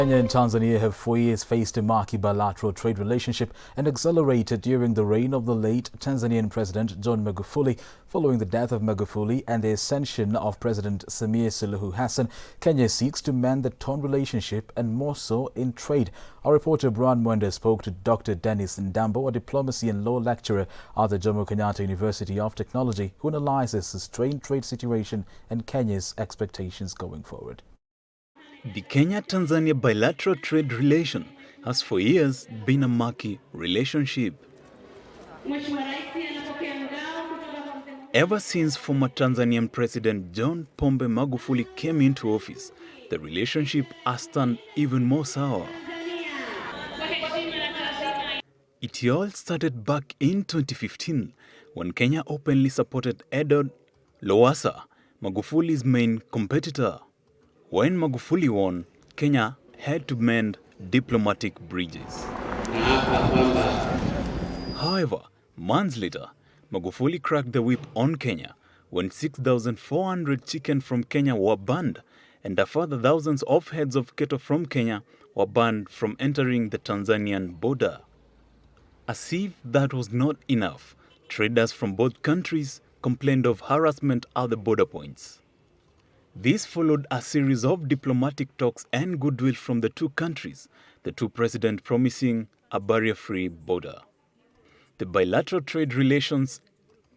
Kenya and Tanzania have for years faced a murky bilateral trade relationship and accelerated during the reign of the late Tanzanian President Jomo Magufuli. Following the death of Magufuli and the ascension of President Samia Suluhu Hassan, Kenya seeks to mend the torn relationship and more so in trade. Our reporter Brian Mwenda spoke to Dr. Denis Ndambo, a diplomacy and law lecturer at the Jomo Kenyatta University of Technology, who analyzes the strained trade situation and Kenya's expectations going forward. The Kenya-Tanzania bilateral trade relation has for years been a murky relationship. Ever since former Tanzanian President John Pombe Magufuli came into office, the relationship has turned even more sour. It all started back in 2015 when Kenya openly supported Edward Lowassa, Magufuli's main competitor. When Magufuli won, Kenya had to mend diplomatic bridges. However, months later, Magufuli cracked the whip on Kenya when 6,400 chicken from Kenya were banned and a further thousands of heads of cattle from Kenya were banned from entering the Tanzanian border. As if that was not enough, traders from both countries complained of harassment at the border points. This followed a series of diplomatic talks and goodwill from the two countries, the two presidents promising a barrier-free border. The bilateral trade relations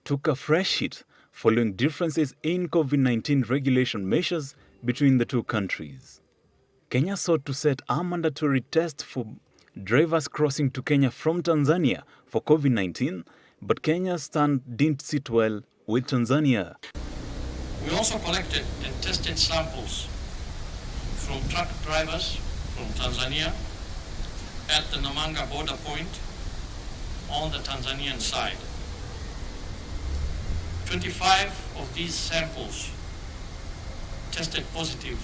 took a fresh hit following differences in COVID-19 regulation measures between the two countries. Kenya sought to set a mandatory test for drivers crossing to Kenya from Tanzania for COVID-19, but Kenya's stand didn't sit well with Tanzania. We also collected and tested samples from truck drivers from Tanzania at the Namanga border point on the Tanzanian side. 25 of these samples tested positive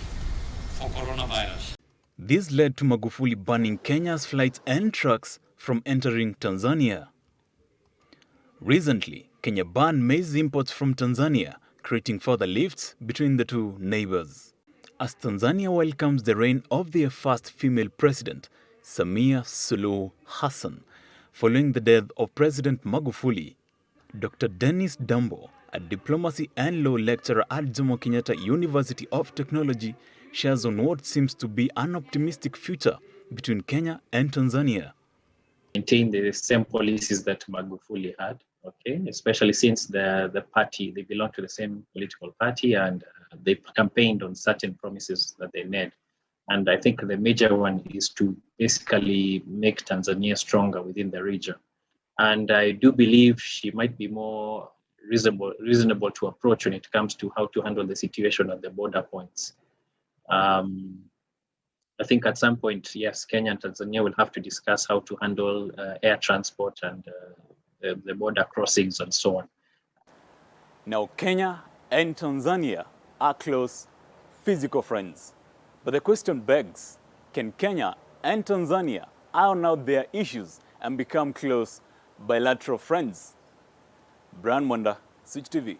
for coronavirus. This led to Magufuli banning Kenya's flights and trucks from entering Tanzania. Recently, Kenya banned maize imports from Tanzania, creating further rifts between the two neighbors. As Tanzania welcomes the reign of their first female president, Samia Suluhu Hassan, following the death of President Magufuli, Dr. Denis Ndambo, a diplomacy and law lecturer at Jomo Kenyatta University of Technology, shares on what seems to be an optimistic future between Kenya and Tanzania. Maintain the same policies that Magufuli had, okay, especially since the party, they belong to the same political party and they campaigned on certain promises that they made. And I think the major one is to basically make Tanzania stronger within the region. And I do believe she might be more reasonable to approach when it comes to how to handle the situation at the border points. I think at some point, yes, Kenya and Tanzania will have to discuss how to handle air transport and the border crossings and so on. Now, Kenya and Tanzania are close physical friends. But the question begs, can Kenya and Tanzania iron out their issues and become close bilateral friends? Brian Mwenda, Switch TV.